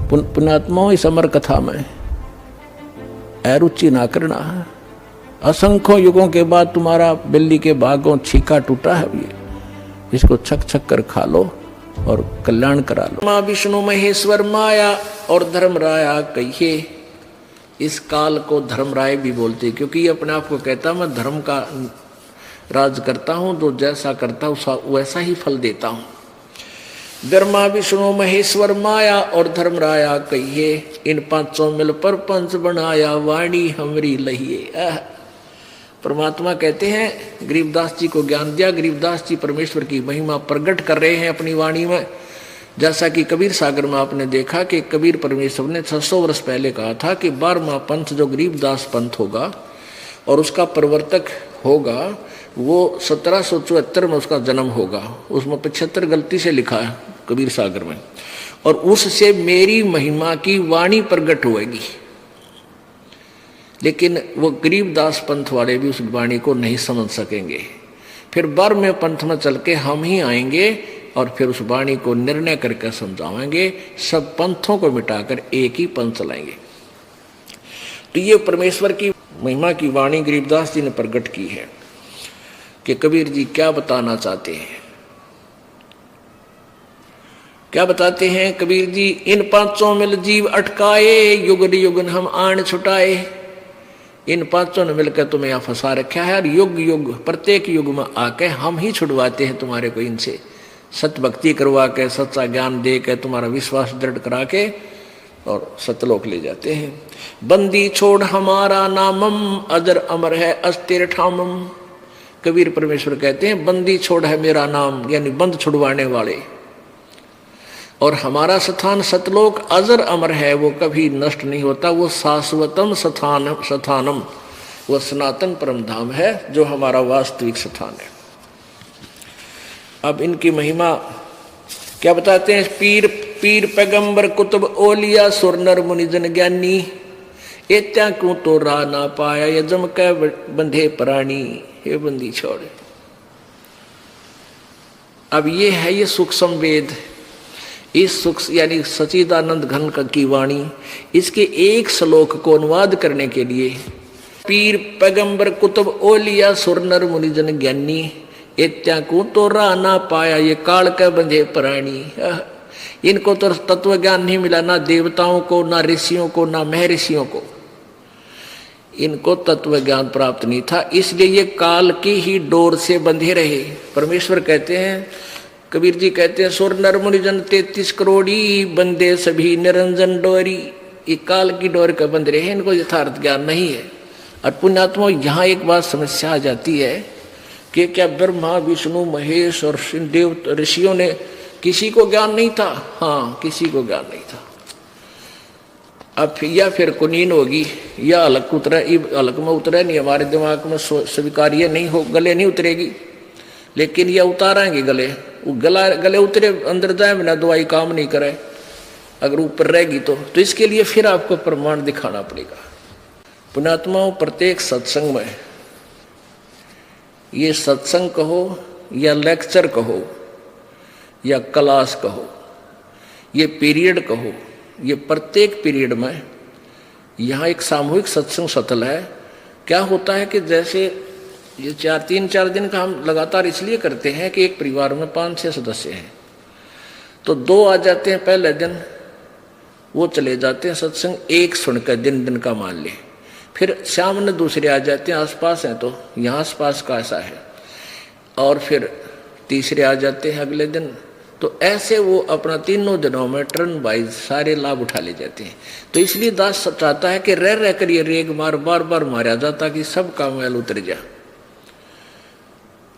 पुण्यात्माओं, इस अमर कथा में अरुचि ना करना। असंख्यों युगों के बाद तुम्हारा बिल्ली के भागों छीका टूटा है, ये इसको छक छक कर खा लो और कल्याण करा लो। माँ विष्णु महेश्वर माया और धर्मराया कहिए। इस काल को धर्मराय भी बोलते, क्योंकि ये अपने आप को कहता मैं धर्म का राज करता हूं, तो जैसा करता हूं वैसा ही फल देता हूं। ब्रह्मा विष्णु महेश्वर माया और धर्मराया कहिए। इन पांचों मिल पर पंच बनाया, वाणी हमरी लहिए। परमात्मा कहते हैं गरीबदास जी को ज्ञान दिया। गरीबदास जी परमेश्वर की महिमा प्रकट कर रहे हैं अपनी वाणी में। जैसा कि कबीर सागर में आपने देखा कि कबीर परमेश्वर ने 600 वर्ष पहले कहा था कि 12वां पंथ जो गरीबदास पंथ होगा और उसका प्रवर्तक होगा, वो 1774 में उसका जन्म होगा। उसमें 75 गलती से लिखा है कबीर सागर में। और उससे मेरी महिमा की वाणी प्रकट होगी। लेकिन वो गरीबदास पंथ वाले भी उस वाणी को नहीं समझ सकेंगे। फिर 12वें पंथ में चल के हम ही आएंगे और फिर उस वाणी को निर्णय करके समझाएंगे। सब पंथों को मिटाकर एक ही पंथ चलाएंगे। तो ये परमेश्वर की महिमा की वाणी गरीबदास जी ने प्रकट की है कि कबीर जी क्या बताना चाहते हैं। क्या बताते हैं कबीर जी? इन पांचों मिल जीव अटकाए, युग युगन हम आन छुटाए। इन पांचों ने मिलकर तुम्हें यहाँ फंसा रखा है और युग युग प्रत्येक युग में आके हम ही छुड़वाते हैं तुम्हारे को इनसे। सत्य भक्ति करवा के, सच्चा ज्ञान दे के, तुम्हारा विश्वास दृढ़ करा के और सतलोक ले जाते हैं। बंदी छोड़ हमारा नामम, अजर अमर है अस्थिर ठामम। कबीर परमेश्वर कहते हैं बंदी छोड़ है मेरा नाम, यानी बंद छुड़वाने वाले। और हमारा स्थान सतलोक अजर अमर है, वो कभी नष्ट नहीं होता। वो शाश्वतम स्थानम, वो सनातन परम धाम है जो हमारा वास्तविक स्थान है। अब इनकी महिमा क्या बताते हैं? पीर पैगंबर कुतुब ओलिया सुर नर मुनिजन ज्ञानी। एत्या क्यों तो रा ना पाया, ये जम के बंधे प्राणी। हे बंदी छोड़। अब ये है ये सूक्ष्म वेद। इस सूक्ष्म यानी सच्चिदानंद घन की वाणी, इसके एक श्लोक को अनुवाद करने के लिए पीर पैगंबर कुतुब ओलिया सुर नर मुनिजन ज्ञानी। एत्या को तो रा ना पाया, ये काल के बंधे प्राणी। इनको तो तत्व ज्ञान नहीं मिला, ना देवताओं को, ना ऋषियों को, ना महर्षियों को। इनको तत्व ज्ञान प्राप्त नहीं था, इसलिए ये काल की ही डोर से बंधे रहे। परमेश्वर कहते हैं, कबीर जी कहते हैं, सुर नर मुनिजन 33 करोड़ी बंदे सभी निरंजन डोरी। ये काल की डोर का बंद रहे, इनको यथार्थ ज्ञान नहीं है। और पुण्यात्मा, यहाँ एक बात समस्या आ जाती है कि क्या ब्रह्मा विष्णु महेश और देव ऋषियों ने किसी को ज्ञान नहीं था? हाँ, किसी को ज्ञान नहीं था। अब या फिर कुनीन होगी या अलग उतरा, अलग में उतरे नहीं, हमारे दिमाग में स्वीकार्य नहीं हो, गले नहीं उतरेगी। लेकिन यह उतारेंगे गले, वो गले उतरे अंदर जाए बिना दवाई काम नहीं करे, अगर ऊपर रहेगी तो इसके लिए फिर आपको प्रमाण दिखाना पड़ेगा। पुण्यात्माओं, प्रत्येक सत्संग में, ये सत्संग कहो या लेक्चर कहो या क्लास कहो, ये पीरियड कहो, ये प्रत्येक पीरियड में यहाँ एक सामूहिक सत्संग सतल है। क्या होता है कि जैसे ये 3-4 दिन का हम लगातार इसलिए करते हैं कि एक परिवार में 5-6 सदस्य हैं, तो 2 आ जाते हैं पहले दिन, वो चले जाते हैं सत्संग, एक सुनकर दिन का मान ले। फिर शाम में दूसरे आ जाते हैं, आसपास हैं तो यहाँ आसपास का ऐसा है, और फिर तीसरे आ जाते हैं अगले दिन। तो ऐसे वो अपना 3 दिनों में टर्न वाइज सारे लाभ उठा ले जाते हैं। तो इसलिए दास चाहता है कि रह कर ये रेग मार बार बार मारा जा, ताकि सब का मैल उतर जाए।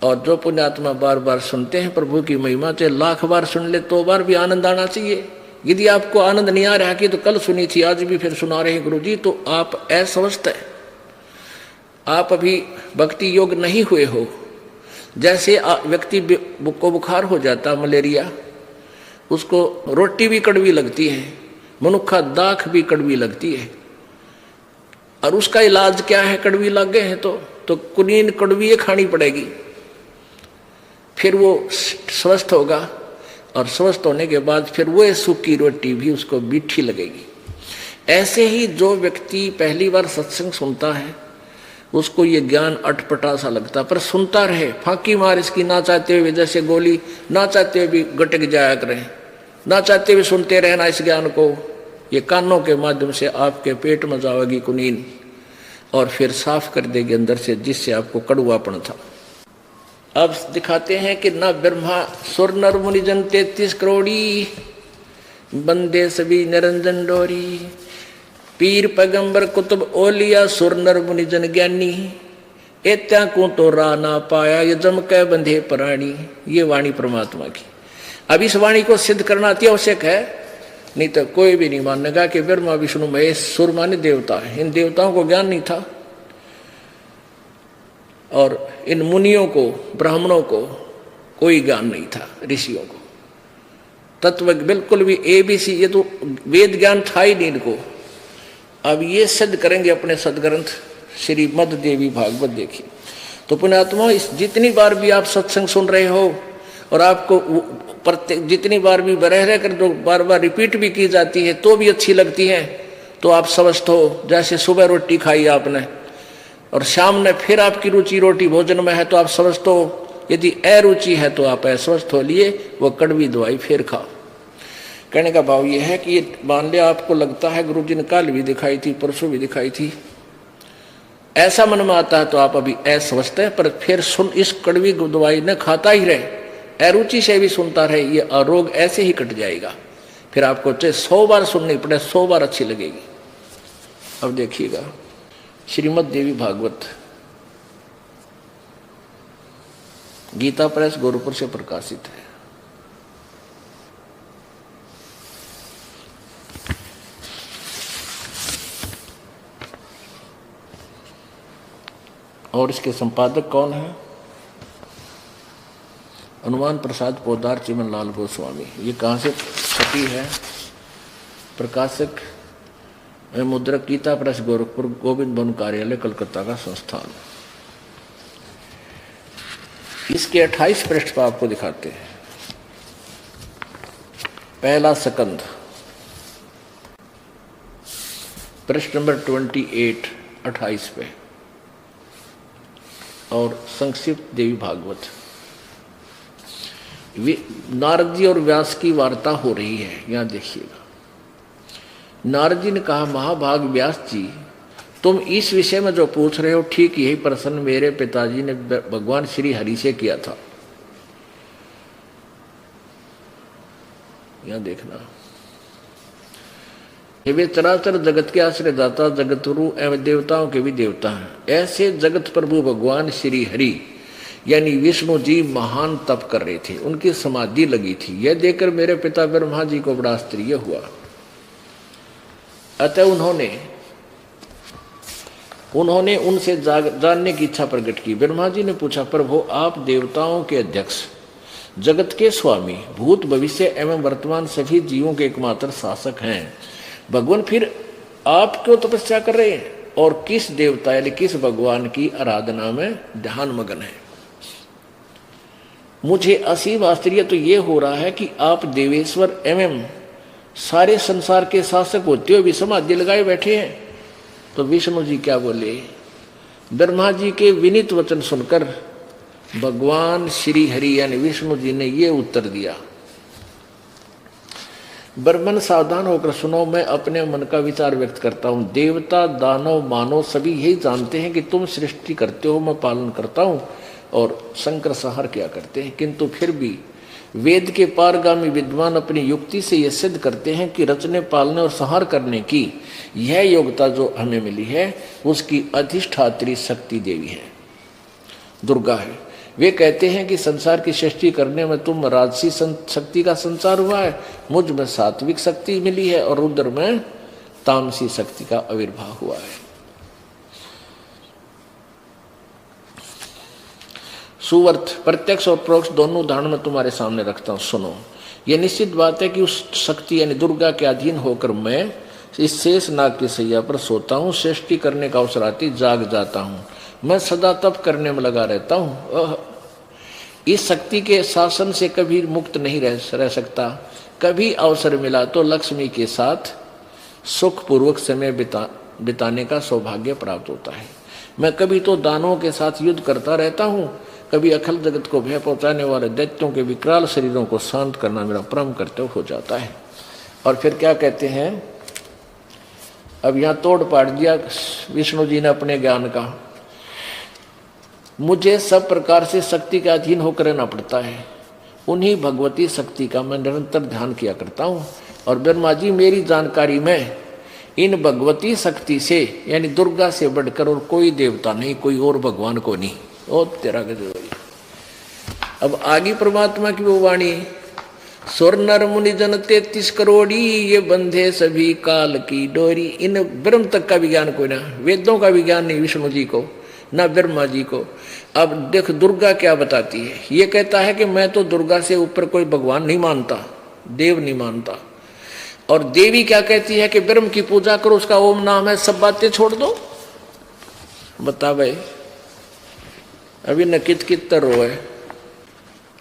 और जो पुण्यात्मा बार बार सुनते हैं प्रभु की महिमा, चाहे लाख बार सुन ले तो बार भी आनंद आना चाहिए। यदि आपको आनंद नहीं आ रहा कि तो कल सुनी थी आज भी फिर सुना रहे हैं गुरु जी, तो आप अस्वस्थ है, आप अभी भक्ति योग नहीं हुए हो। जैसे व्यक्ति को बुखार हो जाता, मलेरिया, उसको रोटी भी कड़वी लगती है, मनुखा दाख भी कड़वी लगती है, और उसका इलाज क्या है? कड़वी लग गए हैं तो कुनीन कड़वी खानी पड़ेगी, फिर वो स्वस्थ होगा। और स्वस्थ होने के बाद फिर वो सूखी रोटी भी उसको मीठी लगेगी। ऐसे ही जो व्यक्ति पहली बार सत्संग सुनता है उसको ये ज्ञान अटपटा सा लगता, पर सुनता रहे, फांकी मार इसकी, ना चाहते हुए जैसे गोली, ना चाहते हुए भी गटक जाया करें, ना चाहते हुए सुनते रहना इस ज्ञान को। ये कानों के माध्यम से आपके पेट में जाएगी कुनीन और फिर साफ कर देगी अंदर से, जिससे आपको कड़ुआपन था। अब दिखाते हैं कि न ब्रह्मा सुर नर मुनिजन 33 करोड़ी, बंदे सभी निरंजन डोरी, पीर पैगंबर कुतुब ओलिया सुर नर मुनिजन ज्ञानी, एत्या को तो रा ना पाया ये जम के बंधे प्राणी। ये वाणी परमात्मा की। अब इस वाणी को सिद्ध करना अति आवश्यक है, नहीं तो कोई भी नहीं मानेगा कि ब्रह्मा विष्णु महेश सुर माने देवता है। इन देवताओं को ज्ञान नहीं था और इन मुनियों को, ब्राह्मणों को कोई ज्ञान नहीं था, ऋषियों को तत्व बिल्कुल भी ABC, ये तो वेद ज्ञान था ही नहीं इनको। अब ये सिद्ध करेंगे अपने सदग्रंथ श्रीमद् देवी भागवत। देखिए तो पुण्यात्मा, इस जितनी बार भी आप सत्संग सुन रहे हो और आपको प्रत्येक जितनी बार भी रह कर जो बार बार रिपीट भी की जाती है तो भी अच्छी लगती है, तो आप स्वस्थ हो। जैसे सुबह रोटी खाई आपने और शाम ने फिर आपकी रुचि रोटी भोजन में है तो आप स्वस्थ हो। यदि अरुचि है तो आप अस्वस्थ हो लिए वो कड़वी दवाई फिर खाओ। कहने का भाव ये है कि ये मान लिया आपको लगता है गुरु जी ने कल भी दिखाई थी, परसों भी दिखाई थी, ऐसा मन में आता है तो आप अभी अस्वस्थ है, पर फिर सुन इस कड़वी दवाई न खाता ही रहे, अरुचि से भी सुनता रहे, ये रोग ऐसे ही कट जाएगा। फिर आपको चाहे 100 बार सुननी पड़े, 100 बार अच्छी लगेगी। अब देखिएगा श्रीमद् देवी भागवत, गीता प्रेस गोरखपुर से प्रकाशित है। और इसके संपादक कौन है? हनुमान प्रसाद पोदार चिमन लाल गोस्वामी। ये कहाँ से छपी है? प्रकाशक मुद्रक गीता प्रेस गोरखपुर, गोविंद भवन कार्यालय कलकत्ता का संस्थान। इसके 28 पृष्ठ पर आपको दिखाते हैं। पहला सकंद, पृष्ठ नंबर 28, 28 पे, और संक्षिप्त देवी भागवत। नारद जी और व्यास की वार्ता हो रही है, यहां देखिएगा। नारद जी ने कहा, महाभाग व्यास जी, तुम इस विषय में जो पूछ रहे हो ठीक यही प्रश्न मेरे पिताजी ने भगवान श्री हरि से किया था। यहां देखना, वे चराचर जगत के आश्रयदाता, जगतगुरु एवं देवताओं के भी देवता हैं। ऐसे जगत प्रभु भगवान श्री हरि यानी विष्णु जी महान तप कर रहे थे, उनकी समाधि लगी थी। यह देखकर मेरे पिता ब्रह्मा जी को बड़ा आश्चर्य हुआ। अतः उन्होंने उनसे जानने की इच्छा प्रकट की। ब्रह्मा जी ने पूछा, प्रभु आप देवताओं के अध्यक्ष, जगत के स्वामी, भूत भविष्य एवं वर्तमान सभी जीवों के एकमात्र शासक हैं। भगवान फिर आप क्यों तपस्या कर रहे हैं और किस देवता यानी किस भगवान की आराधना में ध्यान मगन है? मुझे असीम आश्चर्य तो ये हो रहा है कि आप देवेश्वर एवं सारे संसार के शासक होते हुए भी समाधि लगाए बैठे हैं। तो विष्णु जी क्या बोले? ब्रह्मा जी के विनीत वचन सुनकर भगवान श्री हरि यानी विष्णु जी ने ये उत्तर दिया, ब्रह्मन सावधान होकर सुनो, मैं अपने मन का विचार व्यक्त करता हूँ। देवता, दानव, मानव सभी यही जानते हैं कि तुम सृष्टि करते हो, मैं पालन करता हूँ, और शंकर संहार क्या करते हैं। किंतु फिर भी वेद के पारगामी विद्वान अपनी युक्ति से यह सिद्ध करते हैं कि रचने, पालने और संहार करने की यह योग्यता जो हमें मिली है उसकी अधिष्ठात्री शक्ति देवी है, दुर्गा है। वे कहते हैं कि संसार की सृष्टि करने में तुम राजसी शक्ति का संचार हुआ है, मुझ में सात्विक शक्ति मिली है और रुद्र में तामसी शक्ति का आविर्भाव हुआ है। सुवर्थ प्रत्यक्ष और परोक्ष दोनों उदाहरण में तुम्हारे सामने रखता हूं, सुनो। यह निश्चित बात है कि उस शक्ति यानी दुर्गा के अधीन होकर मैं इस शेष नाग की सैया पर सोता हूँ, सृष्टि करने का अवसर आती जाग जाता हूँ। मैं सदा तप करने में लगा रहता हूँ। इस शक्ति के शासन से कभी मुक्त नहीं रह सकता। कभी अवसर मिला तो लक्ष्मी के साथ सुखपूर्वक समय बिताने का सौभाग्य प्राप्त होता है। मैं कभी तो दानवों के साथ युद्ध करता रहता हूँ, कभी अखिल जगत को भय पहुंचाने वाले दैत्यों के विकराल शरीरों को शांत करना मेरा परम कर्तव्य हो जाता है। और फिर क्या कहते हैं, अब यहाँ तोड़ पाड़ दिया विष्णु जी ने अपने ज्ञान का। मुझे सब प्रकार से शक्ति के अधीन होकर रहना पड़ता है, उन्हीं भगवती शक्ति का मैं निरंतर ध्यान किया करता हूँ। और ब्रह्मा जी मेरी जानकारी में इन भगवती शक्ति से यानी दुर्गा से बढ़कर और कोई देवता नहीं, कोई और भगवान को नहीं। ओ तेरा गजब। अब आगे परमात्मा की वो वाणी, स्वर नर मुनि जन 33 करोड़ी, ये बंधे सभी काल की डोरी। इन ब्रह्म तक का विज्ञान कोई ना, वेदों का विज्ञान नहीं विष्णु जी को ना ब्रह्मा जी को। अब देख दुर्गा क्या बताती है, ये कहता है कि मैं तो दुर्गा से ऊपर कोई भगवान नहीं मानता, देव नहीं मानता। और देवी क्या कहती है कि ब्रह्म की पूजा करो, उसका ओम नाम है, सब बातें छोड़ दो। बता भाई, अभी नकित कित रो है।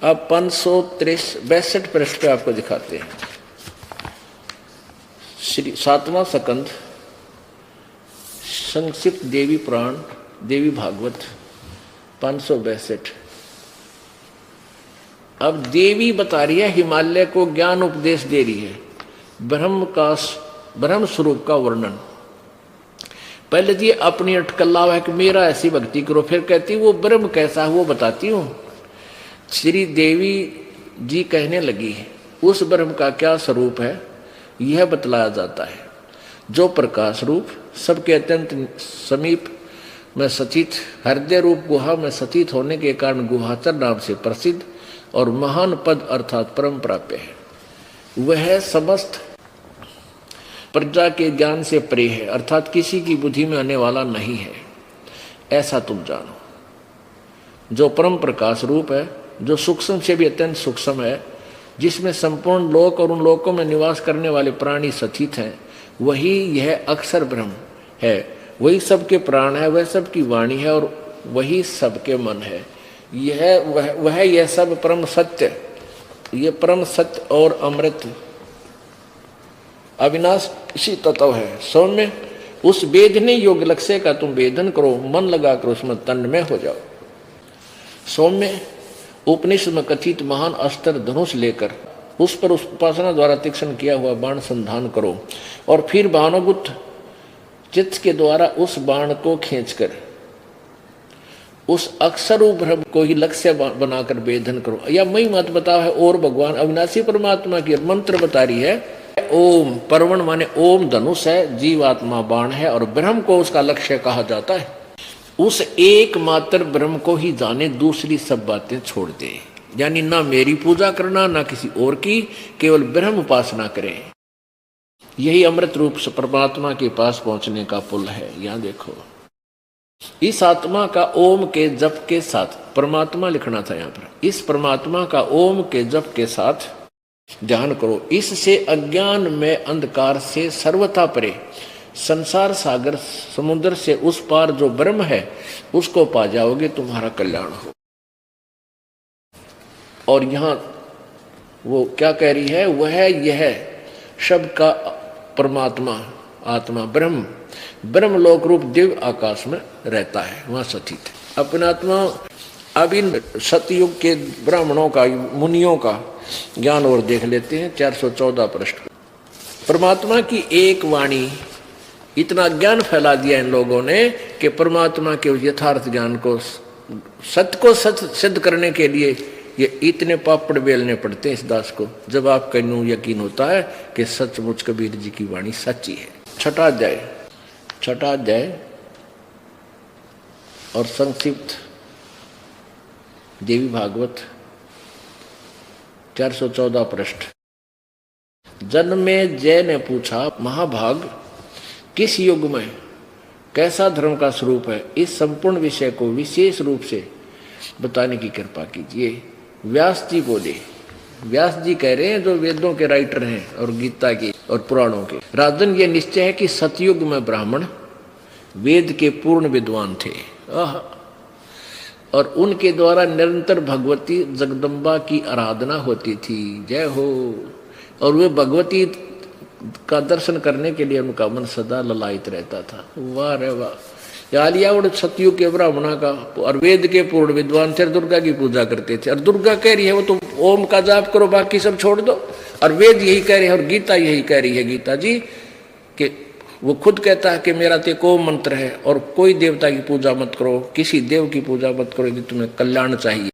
अब 562 पृष्ठ पे आपको दिखाते हैं। श्री 7वां स्कंद संक्षिप्त देवी पुराण देवी भागवत 562। अब देवी बता रही है, हिमालय को ज्ञान उपदेश दे रही है, ब्रह्म स्वरूप का वर्णन। पहले जी अपनी अटकल्ला है कि मेरा ऐसी भक्ति करो, फिर कहती वो ब्रह्म कैसा है वो बताती हूँ। श्री देवी जी कहने लगी उस ब्रह्म का क्या स्वरूप है यह बतलाया जाता है, जो प्रकाश रूप सबके अत्यंत समीप में सचित, हृदय रूप गुहा में सचित होने के कारण गुहाचर नाम से प्रसिद्ध और महान पद अर्थात परम प्राप्य है। वह समस्त प्रजा के ज्ञान से परे है, अर्थात किसी की बुद्धि में आने वाला नहीं है, ऐसा तुम जानो। जो परम प्रकाश रूप है, जो सूक्ष्म से भी अत्यंत सूक्ष्म है, जिसमें संपूर्ण लोक और उन लोकों में निवास करने वाले प्राणी सचित हैं, वही यह अक्षर ब्रह्म है। वही सबके प्राण है, वह सबकी वाणी है और वही सबके मन है। यह सब परम सत्य, ये परम सत्य और अमृत अविनाशी तत्व है। सौम्य उस वेदने योग्य लक्ष्य का तुम वेदन करो, मन लगाकर उसमें तन्मय हो जाओ। सौम्य उपनिषद में कथित महान अस्त्र धनुष लेकर उस पर उस उपासना द्वारा तीक्ष्ण किया हुआ बाण संधान करो और फिर बाणोगुत चित्त के द्वारा उस बाण को खींचकर उस अक्षर ब्रह्म को ही लक्ष्य बनाकर वेदन करो। या मई मत बताओ है और भगवान अविनाशी परमात्मा की मंत्र बता रही है। ओम परवण माने ओम धनुष है, जीवात्मा बाण है और ब्रह्म को उसका लक्ष्य कहा जाता है। उस एकमात्र ब्रह्म को ही जाने, दूसरी सब बातें छोड़ दे। यानी ना मेरी पूजा करना ना किसी और की, केवल ब्रह्म उपासना करें। यही अमृत रूप से परमात्मा के पास पहुंचने का पुल है। यहां देखो, इस आत्मा का ओम के जप के साथ, परमात्मा लिखना था यहाँ पर, इस परमात्मा का ओम के जप के साथ ध्यान करो। इससे अज्ञान में अंधकार से सर्वथा परे संसार सागर समुद्र से उस पार जो ब्रह्म है उसको पा जाओगे, तुम्हारा कल्याण हो। और यहां वो क्या कह रही है, वह यह शब्द का परमात्मा आत्मा ब्रह्म लोक रूप दिव्य आकाश में रहता है, वहां सचित है अपना आत्मा। अब इन सतयुग के ब्राह्मणों का, मुनियों का ज्ञान और देख लेते हैं। 414 पृष्ठ। परमात्मा की एक वाणी, इतना ज्ञान फैला दिया इन लोगों ने कि परमात्मा के यथार्थ ज्ञान को, सत्य को सत्य सिद्ध करने के लिए ये इतने पापड़ बेलने पड़ते हैं इस दास को, जब आप कहूँ यकीन होता है कि सचमुच कबीर जी की वाणी सच्ची है। छठा अध्याय और संक्षिप्त देवी भागवत 414 पृष्ठ। जन्मे जय ने पूछा, महाभाग किस युग में कैसा धर्म का स्वरूप है, इस संपूर्ण विषय को विशेष रूप से बताने की कृपा कीजिए। व्यास जी बोले, व्यास जी कह रहे हैं जो वेदों के राइटर हैं और गीता के और पुराणों के। राजन ये निश्चय है कि सतयुग में ब्राह्मण वेद के पूर्ण विद्वान थे। और उनके द्वारा निरंतर भगवती जगदम्बा की आराधना होती थी। जय हो। और वे भगवती का दर्शन करने के लिए उनका मन सदा ललायित रहता था। वाह रे वाह। आलियावड़ सतयुग के ब्राह्मणा का और वेद के पूर्ण विद्वान थे, दुर्गा की पूजा करते थे। और दुर्गा कह रही है वो तो ओम का जाप करो, बाकी सब छोड़ दो। और वेद यही कह रहे हैं और गीता यही कह रही है, गीता जी कि वो खुद कहता है कि मेरा तो एक ओम मंत्र है और कोई देवता की पूजा मत करो, किसी देव की पूजा मत करो यदि तुम्हें कल्याण चाहिए।